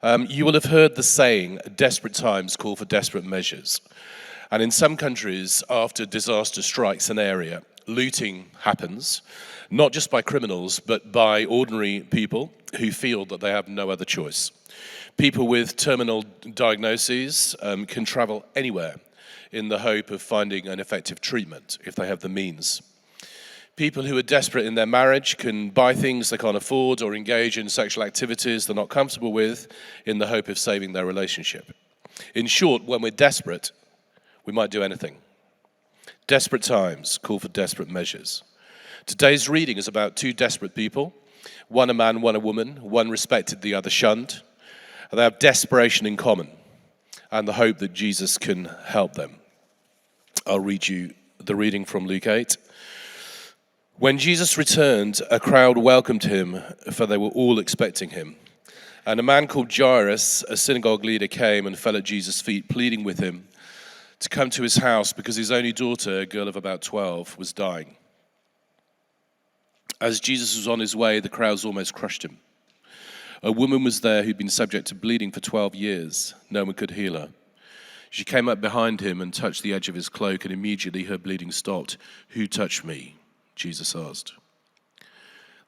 You will have heard the saying, desperate times call for desperate measures. And in some countries, after disaster strikes an area, looting happens, not just by criminals, but by ordinary people who feel that they have no other choice. People with terminal diagnoses can travel anywhere in the hope of finding an effective treatment if they have the means. People who are desperate in their marriage can buy things they can't afford or engage in sexual activities they're not comfortable with in the hope of saving their relationship. In short, when we're desperate, we might do anything. Desperate times call for desperate measures. Today's reading is about two desperate people, one a man, one a woman, one respected, the other shunned. They have desperation in common and the hope that Jesus can help them. I'll read you the reading from Luke 8. When Jesus returned, a crowd welcomed him, for they were all expecting him. And a man called Jairus, a synagogue leader, came and fell at Jesus' feet, pleading with him to come to his house because his only daughter, a girl of about 12, was dying. As Jesus was on his way, the crowds almost crushed him. A woman was there who'd been subject to bleeding for 12 years. No one could heal her. She came up behind him and touched the edge of his cloak, and immediately her bleeding stopped. "Who touched me?" Jesus asked.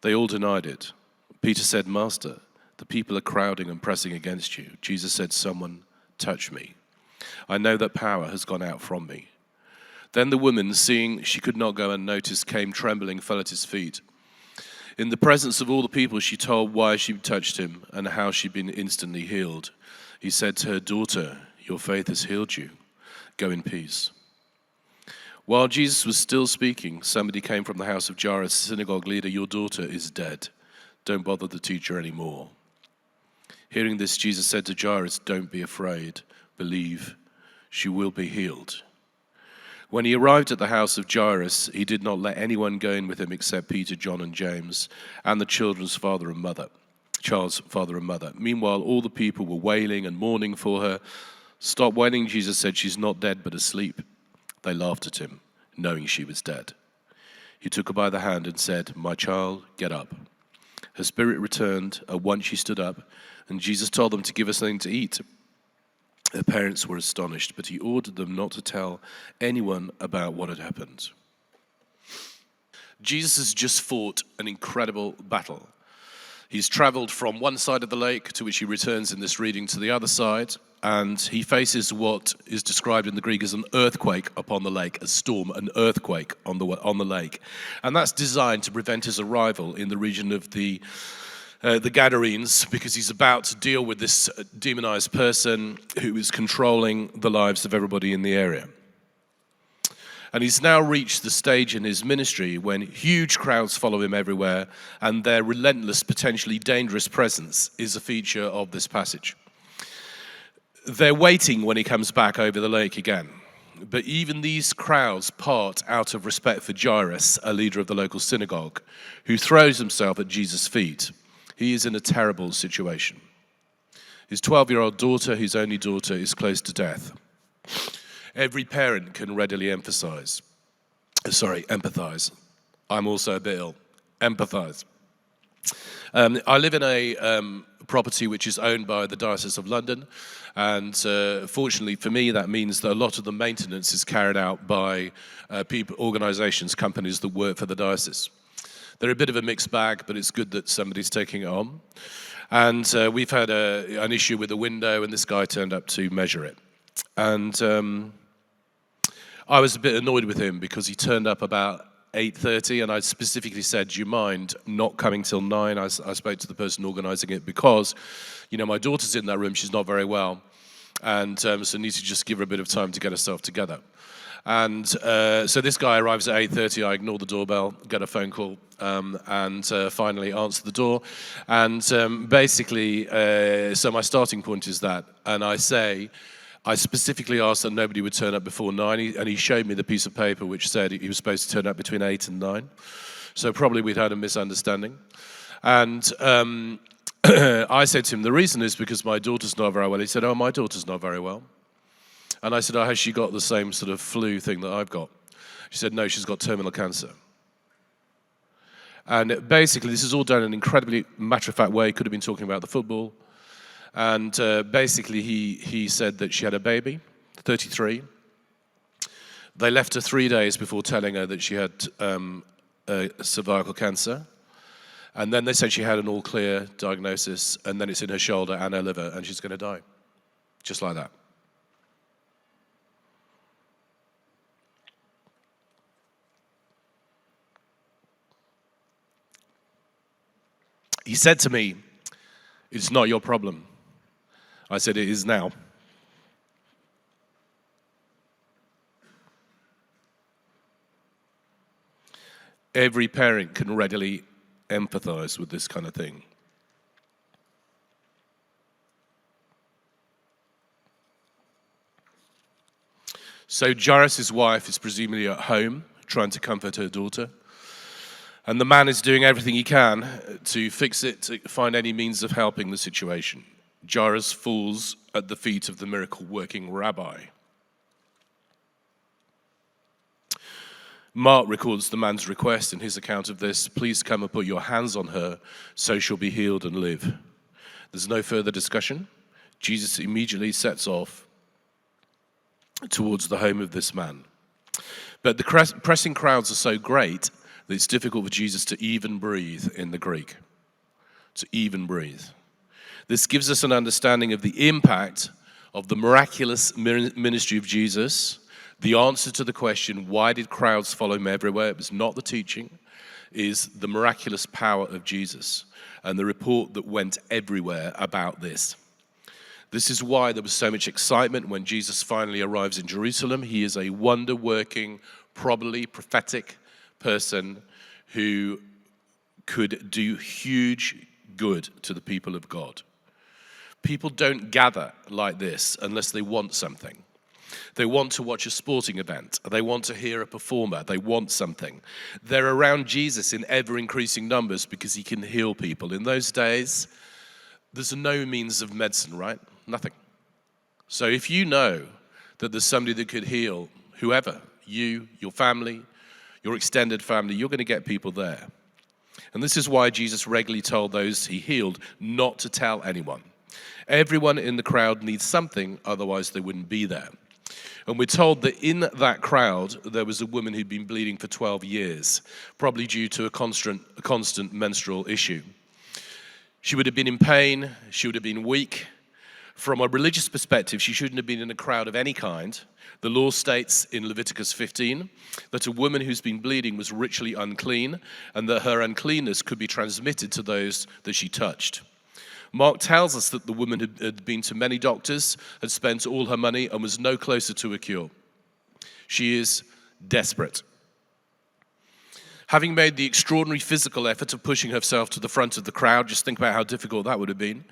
They all denied it. Peter said, "Master, the people are crowding and pressing against you." Jesus said, "Someone touched me. I know that power has gone out from me." Then the woman, seeing she could not go unnoticed, came trembling, fell at his feet. In the presence of all the people, she told why she touched him and how she'd been instantly healed. He said to her, "Daughter, your faith has healed you. Go in peace." While Jesus was still speaking, somebody came from the house of Jairus, synagogue leader. "Your daughter is dead. Don't bother the teacher anymore." Hearing this, Jesus said to Jairus, "Don't be afraid. Believe. She will be healed." When he arrived at the house of Jairus, he did not let anyone go in with him except Peter, John, and James, and the child's father and mother. Meanwhile, all the people were wailing and mourning for her. "Stop wailing," Jesus said. "She's not dead, but asleep." They laughed at him, knowing she was dead. He took her by the hand and said, "My child, get up." Her spirit returned. At once she stood up, and Jesus told them to give her something to eat. Her parents were astonished, but he ordered them not to tell anyone about what had happened. Jesus has just fought an incredible battle. He's traveled from one side of the lake, to which he returns in this reading, to the other side, and he faces what is described in the Greek as an earthquake upon the lake, a storm, an earthquake on the lake. And that's designed to prevent his arrival in the region of the Gadarenes, because he's about to deal with this demonized person who is controlling the lives of everybody in the area. And he's now reached the stage in his ministry when huge crowds follow him everywhere, and their relentless, potentially dangerous presence is a feature of this passage. They're waiting when he comes back over the lake again. But even these crowds part out of respect for Jairus, a leader of the local synagogue, who throws himself at Jesus' feet. He is in a terrible situation. His 12-year-old daughter, his only daughter, is close to death. Every parent can readily empathize. I'm also a bit ill. Empathize. I live in a property which is owned by the Diocese of London, and fortunately for me, that means that a lot of the maintenance is carried out by people, organizations, companies that work for the diocese. They're a bit of a mixed bag, but it's good that somebody's taking it on. And we've had an issue with a window, and this guy turned up to measure it. And I was a bit annoyed with him because he turned up about 8:30, and I specifically said, "Do you mind not coming till 9?" I spoke to the person organizing it because, my daughter's in that room, she's not very well, and so I need to just give her a bit of time to get herself together. And so this guy arrives at 8:30, I ignore the doorbell, get a phone call, and finally answer the door. And basically, so my starting point is that, and I specifically asked that nobody would turn up before 9, and he showed me the piece of paper which said he was supposed to turn up between 8 and 9. So probably we'd had a misunderstanding. And I said to him, "The reason is because my daughter's not very well." He said, "Oh, my daughter's not very well." And I said, "Oh, has she got the same sort of flu thing that I've got?" She said, "No, she's got terminal cancer." And basically, this is all done in an incredibly matter-of-fact way. Could have been talking about the football. And basically he said that she had a baby, 33. They left her 3 days before telling her that she had cervical cancer. And then they said she had an all-clear diagnosis, and then it's in her shoulder and her liver, and she's going to die. Just like that. He said to me, "It's not your problem." I said, "It is now." Every parent can readily empathize with this kind of thing. So Jairus' wife is presumably at home trying to comfort her daughter. And the man is doing everything he can to fix it, to find any means of helping the situation. Jairus falls at the feet of the miracle-working rabbi. Mark records the man's request in his account of this: "Please come and put your hands on her, so she'll be healed and live." There's no further discussion. Jesus immediately sets off towards the home of this man. But the pressing crowds are so great that it's difficult for Jesus to even breathe in the Greek. To even breathe. This gives us an understanding of the impact of the miraculous ministry of Jesus. The answer to the question, why did crowds follow him everywhere? It was not the teaching, is the miraculous power of Jesus and the report that went everywhere about this. This is why there was so much excitement when Jesus finally arrives in Jerusalem. He is a wonder-working, probably prophetic person who could do huge good to the people of God. People don't gather like this unless they want something. They want to watch a sporting event. They want to hear a performer. They want something. They're around Jesus in ever-increasing numbers because he can heal people. In those days, there's no means of medicine, right? Nothing. So if you know that there's somebody that could heal whoever, you, your family, your extended family, you're going to get people there. And this is why Jesus regularly told those he healed not to tell anyone. Everyone in the crowd needs something, otherwise they wouldn't be there. And we're told that in that crowd, there was a woman who'd been bleeding for 12 years, probably due to a constant menstrual issue. She would have been in pain, she would have been weak. From a religious perspective, she shouldn't have been in a crowd of any kind. The law states in Leviticus 15 that a woman who's been bleeding was ritually unclean and that her uncleanness could be transmitted to those that she touched. Mark tells us that the woman had been to many doctors, had spent all her money, and was no closer to a cure. She is desperate. Having made the extraordinary physical effort of pushing herself to the front of the crowd, just think about how difficult that would have been,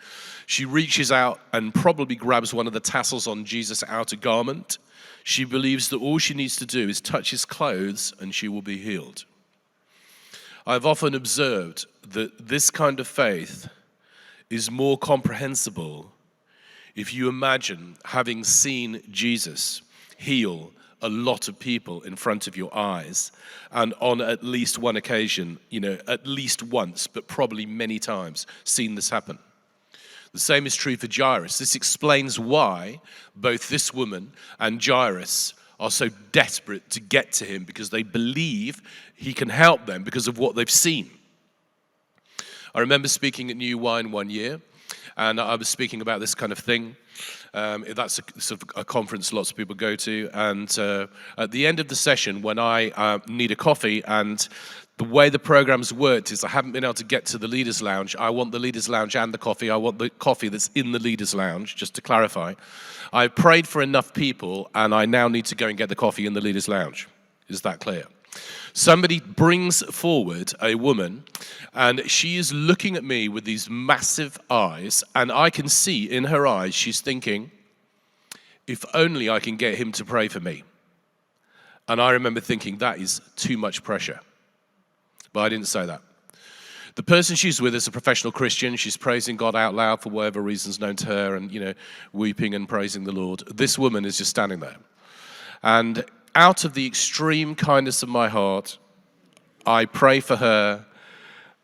she reaches out and probably grabs one of the tassels on Jesus' outer garment. She believes that all she needs to do is touch his clothes and she will be healed. I've often observed that this kind of faith is more comprehensible if you imagine having seen Jesus heal a lot of people in front of your eyes, and on at least one occasion, at least once, but probably many times, seen this happen. The same is true for Jairus. This explains why both this woman and Jairus are so desperate to get to him, because they believe he can help them because of what they've seen. I remember speaking at New Wine one year, and I was speaking about this kind of thing. That's a conference lots of people go to, and at the end of the session, when I need a coffee, and the way the program's worked is I haven't been able to get to the Leaders' Lounge. I want the Leaders' Lounge and the coffee. I want the coffee that's in the Leaders' Lounge, just to clarify. I prayed for enough people, and I now need to go and get the coffee in the Leaders' Lounge. Is that clear? Somebody brings forward a woman, and she is looking at me with these massive eyes, and I can see in her eyes she's thinking, if only I can get him to pray for me. And I remember thinking, that is too much pressure. But I didn't say that. The person she's with is a professional Christian. She's praising God out loud for whatever reasons known to her, and weeping and praising the Lord. This woman is just standing there. And out of the extreme kindness of my heart, I pray for her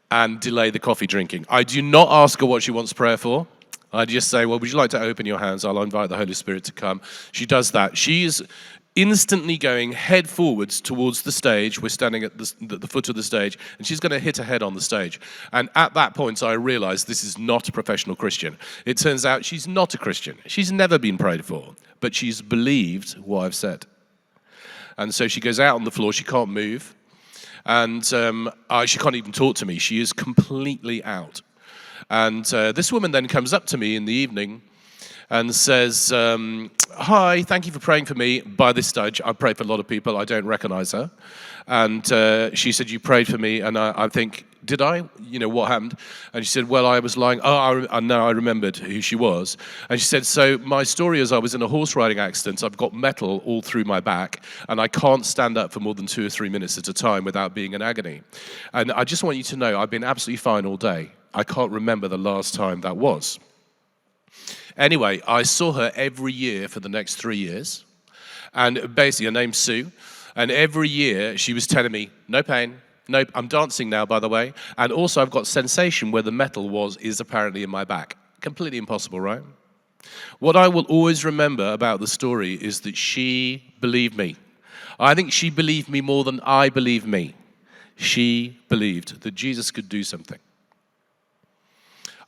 and delay the coffee drinking. I do not ask her what she wants prayer for. I just say, well, would you like to open your hands? I'll invite the Holy Spirit to come. She does that. She is instantly going head forwards towards the stage. We're standing at the foot of the stage, and she's going to hit her head on the stage. And at that point, I realized this is not a professional Christian. It turns out she's not a Christian. She's never been prayed for, but she's believed what I've said. And so she goes out on the floor. She can't move, and she can't even talk to me. She is completely out. And this woman then comes up to me in the evening and says, hi, thank you for praying for me. By this stage, I pray for a lot of people. I don't recognize her. And she said, you prayed for me. And I think, did I? You know, what happened? And she said, well, I was lying. I remembered who she was. And she said, so my story is I was in a horse riding accident. I've got metal all through my back, and I can't stand up for more than 2 or 3 minutes at a time without being in agony. And I just want you to know, I've been absolutely fine all day. I can't remember the last time that was. Anyway, I saw her every year for the next 3 years. And basically, her name's Sue. And every year, she was telling me, no pain. Nope, I'm dancing now, by the way. And also, I've got sensation where the metal is apparently in my back. Completely impossible, right? What I will always remember about the story is that she believed me. I think she believed me more than I believed me. She believed that Jesus could do something.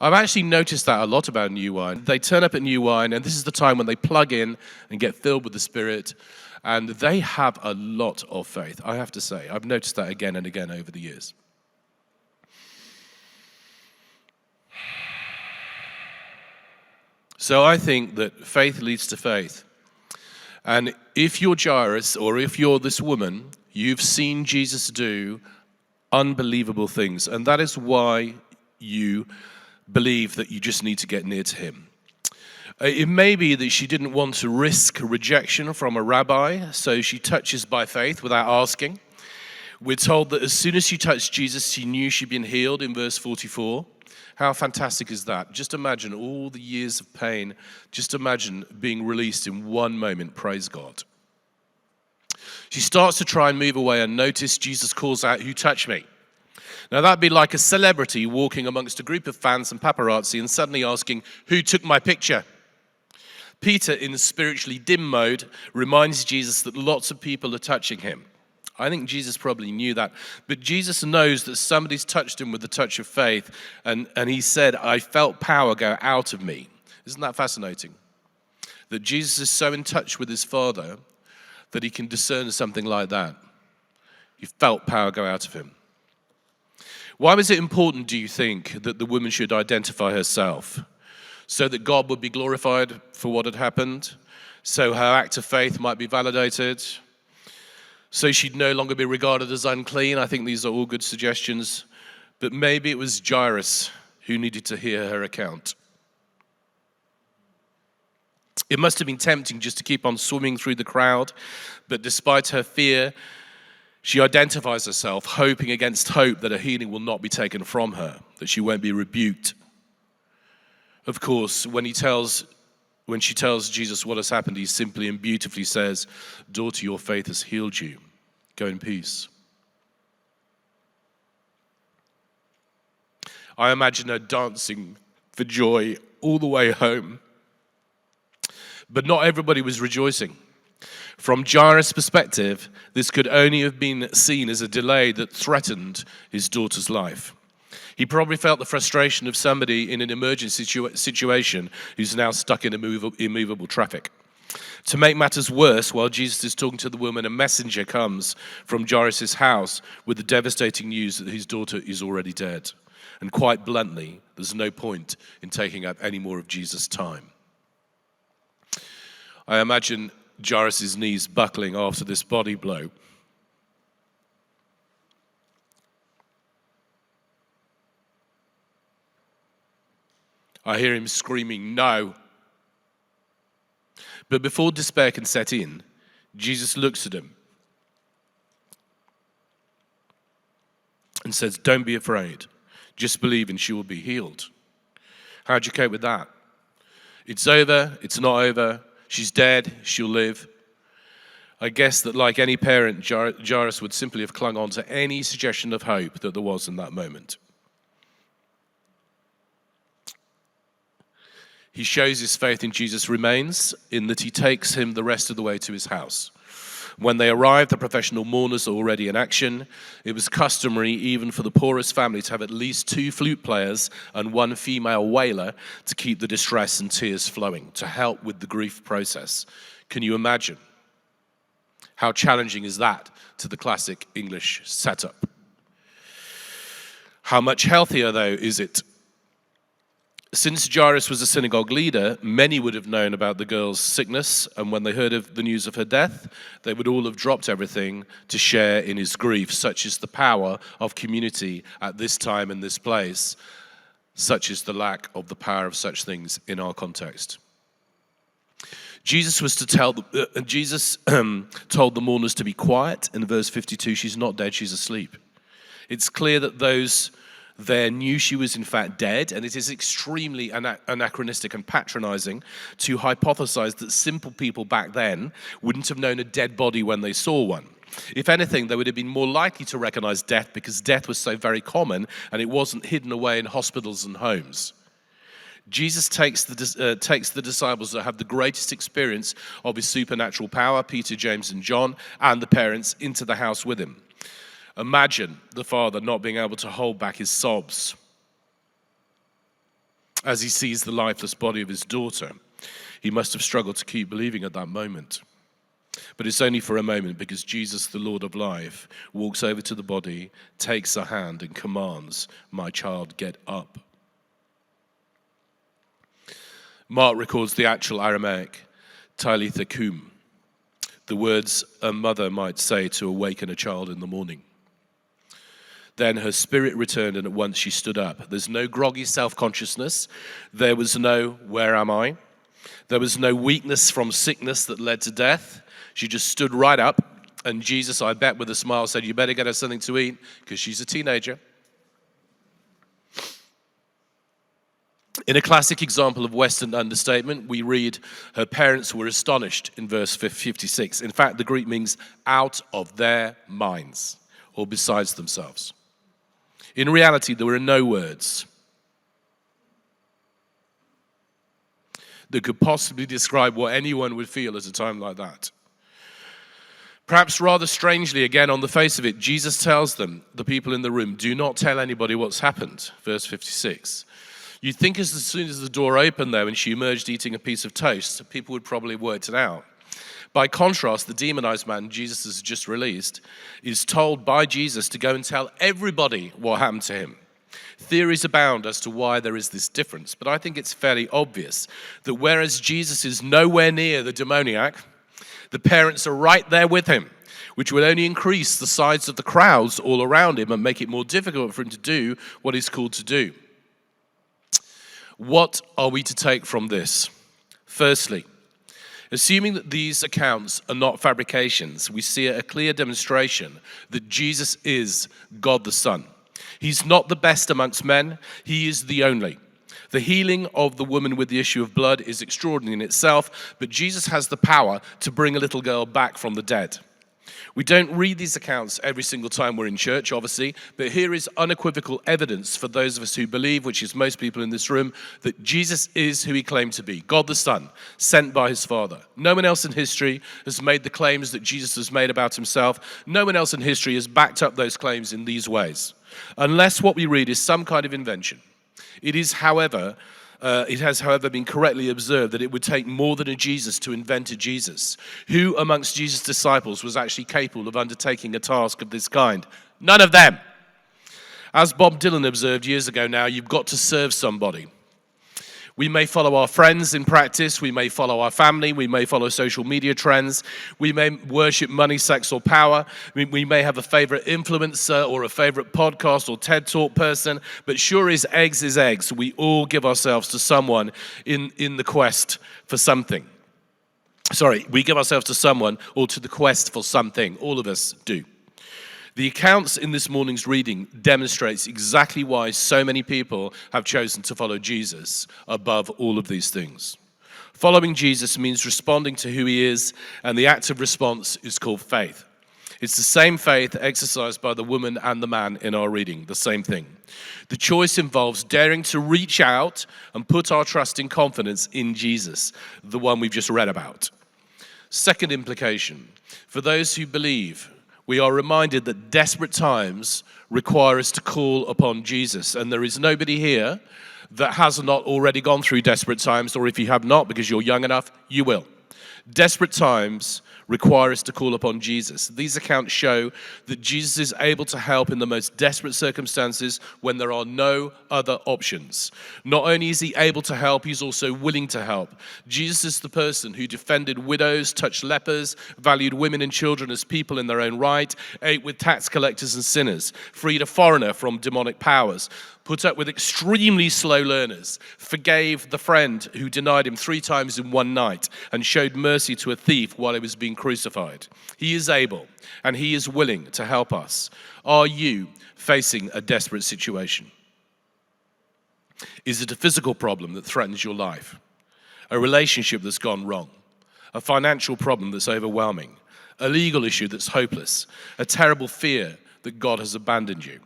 I've actually noticed that a lot about New Wine. They turn up at New Wine, and this is the time when they plug in and get filled with the Spirit, and they have a lot of faith, I have to say. I've noticed that again and again over the years. So I think that faith leads to faith. And if you're Jairus, or if you're this woman, you've seen Jesus do unbelievable things, and that is why you believe that you just need to get near to him. It may be that she didn't want to risk rejection from a rabbi, so she touches by faith without asking. We're told that as soon as she touched Jesus, she knew she'd been healed in verse 44. How fantastic is that? Just imagine all the years of pain. Just imagine being released in one moment. Praise God. She starts to try and move away, and notice Jesus calls out, "Who touched me?" Now that'd be like a celebrity walking amongst a group of fans and paparazzi and suddenly asking, "Who took my picture?" Peter, in spiritually dim mode, reminds Jesus that lots of people are touching him. I think Jesus probably knew that, but Jesus knows that somebody's touched him with the touch of faith, and he said, "I felt power go out of me." Isn't that fascinating? That Jesus is so in touch with his Father that he can discern something like that. He felt power go out of him. Why was it important, do you think, that the woman should identify herself? So that God would be glorified for what had happened? So her act of faith might be validated? So she'd no longer be regarded as unclean? I think these are all good suggestions. But maybe it was Jairus who needed to hear her account. It must have been tempting just to keep on swimming through the crowd, but despite her fear, she identifies herself, hoping against hope that her healing will not be taken from her, that she won't be rebuked. Of course, when she tells Jesus what has happened, he simply and beautifully says, "Daughter, your faith has healed you. Go in peace." I imagine her dancing for joy all the way home. But not everybody was rejoicing. From Jairus' perspective, this could only have been seen as a delay that threatened his daughter's life. He probably felt the frustration of somebody in an emergency situation who's now stuck in immovable traffic. To make matters worse, while Jesus is talking to the woman, a messenger comes from Jairus' house with the devastating news that his daughter is already dead. And quite bluntly, there's no point in taking up any more of Jesus' time. I imagine Jairus' knees buckling after this body blow. I hear him screaming, "No." But before despair can set in, Jesus looks at him and says, "Don't be afraid. Just believe and she will be healed." How'd you cope with that? It's over, it's not over. She's dead, she'll live. I guess that like any parent, Jairus would simply have clung on to any suggestion of hope that there was in that moment. He shows his faith in Jesus remains in that he takes him the rest of the way to his house. When they arrived, the professional mourners are already in action. It was customary, even for the poorest family, to have at least 2 flute players and 1 female wailer to keep the distress and tears flowing, to help with the grief process. Can you imagine? How challenging is that to the classic English setup? How much healthier, though, is it? Since Jairus was a synagogue leader, many would have known about the girl's sickness, and when they heard of the news of her death, they would all have dropped everything to share in his grief. Such is the power of community at this time and this place. Such is the lack of the power of such things in our context. Jesus told the mourners to be quiet. In verse 52, she's not dead, she's asleep. It's clear that those there knew she was in fact dead, and it is extremely anachronistic and patronizing to hypothesize that simple people back then wouldn't have known a dead body when they saw one. If anything, they would have been more likely to recognize death because death was so very common and it wasn't hidden away in hospitals and homes. Jesus takes the disciples that have the greatest experience of his supernatural power, Peter, James, and John, and the parents, into the house with him. Imagine the father not being able to hold back his sobs as he sees the lifeless body of his daughter. He must have struggled to keep believing at that moment. But it's only for a moment, because Jesus, the Lord of life, walks over to the body, takes a hand, and commands, "My child, get up." Mark records the actual Aramaic, Talitha kum, the words a mother might say to awaken a child in the morning. Then her spirit returned, and at once she stood up. There's no groggy self-consciousness. There was no, "Where am I?" There was no weakness from sickness that led to death. She just stood right up, and Jesus, I bet with a smile, said, "You better get her something to eat," because she's a teenager. In a classic example of Western understatement, we read, her parents were astonished in verse 56. In fact, the Greek means out of their minds, or besides themselves. In reality, there were no words that could possibly describe what anyone would feel at a time like that. Perhaps rather strangely, again, on the face of it, Jesus tells them, the people in the room, "Do not tell anybody what's happened." Verse 56. You'd think as soon as the door opened there and she emerged eating a piece of toast, people would probably have worked it out. By contrast, the demonized man Jesus has just released is told by Jesus to go and tell everybody what happened to him. Theories abound as to why there is this difference, but I think it's fairly obvious that whereas Jesus is nowhere near the demoniac, the parents are right there with him, which will only increase the size of the crowds all around him and make it more difficult for him to do what he's called to do. What are we to take from this? Firstly, assuming that these accounts are not fabrications, we see a clear demonstration that Jesus is God the Son. He's not the best amongst men, he is the only. The healing of the woman with the issue of blood is extraordinary in itself, but Jesus has the power to bring a little girl back from the dead. We don't read these accounts every single time we're in church, obviously, but here is unequivocal evidence for those of us who believe, which is most people in this room, that Jesus is who he claimed to be, God the Son, sent by his Father. No one else in history has made the claims that Jesus has made about himself. No one else in history has backed up those claims in these ways, unless what we read is some kind of invention. It has, however, been correctly observed that it would take more than a Jesus to invent a Jesus. Who amongst Jesus' disciples was actually capable of undertaking a task of this kind? None of them. As Bob Dylan observed years ago now, you've got to serve somebody. We may follow our friends in practice, we may follow our family, we may follow social media trends, we may worship money, sex, or power, we may have a favorite influencer or a favorite podcast or TED Talk person, but sure as eggs is eggs, we all give ourselves to someone in the quest for something. We give ourselves to someone or to the quest for something. All of us do. The accounts in this morning's reading demonstrates exactly why so many people have chosen to follow Jesus above all of these things. Following Jesus means responding to who he is, and the act of response is called faith. It's the same faith exercised by the woman and the man in our reading, the same thing. The choice involves daring to reach out and put our trust and confidence in Jesus, the one we've just read about. Second implication, for those who believe, we are reminded that desperate times require us to call upon Jesus. And there is nobody here that has not already gone through desperate times, or if you have not, because you're young enough, you will. Desperate times require us to call upon Jesus. These accounts show that Jesus is able to help in the most desperate circumstances when there are no other options. Not only is he able to help, he's also willing to help. Jesus is the person who defended widows, touched lepers, valued women and children as people in their own right, ate with tax collectors and sinners, freed a foreigner from demonic powers, put up with extremely slow learners, forgave the friend who denied him 3 times in one night, and showed mercy to a thief while he was being crucified. He is able, and he is willing to help us. Are you facing a desperate situation? Is it a physical problem that threatens your life? A relationship that's gone wrong? A financial problem that's overwhelming? A legal issue that's hopeless? A terrible fear that God has abandoned you?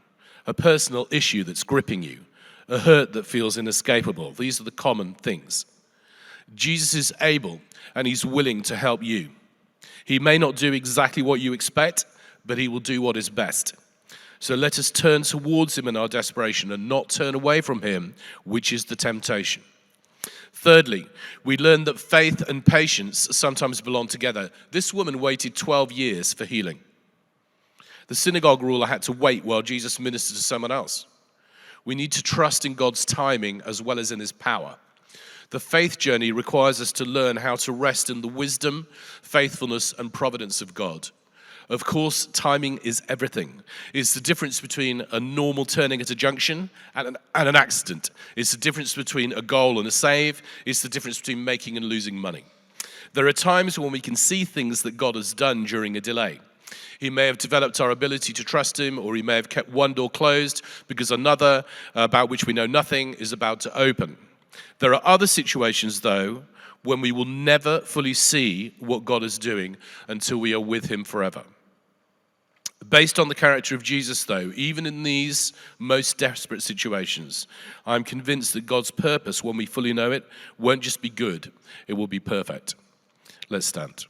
A personal issue that's gripping you, a hurt that feels inescapable? These are the common things. Jesus is able and he's willing to help you. He may not do exactly what you expect, but he will do what is best. So let us turn towards him in our desperation and not turn away from him, which is the temptation. Thirdly, we learn that faith and patience sometimes belong together. This woman waited 12 years for healing. The synagogue ruler had to wait while Jesus ministered to someone else. We need to trust in God's timing as well as in his power. The faith journey requires us to learn how to rest in the wisdom, faithfulness, and providence of God. Of course, timing is everything. It's the difference between a normal turning at a junction and an accident. It's the difference between a goal and a save. It's the difference between making and losing money. There are times when we can see things that God has done during a delay. He may have developed our ability to trust him, or he may have kept one door closed because another, about which we know nothing, is about to open. There are other situations, though, when we will never fully see what God is doing until we are with him forever. Based on the character of Jesus, though, even in these most desperate situations, I'm convinced that God's purpose, when we fully know it, won't just be good, it will be perfect. Let's stand.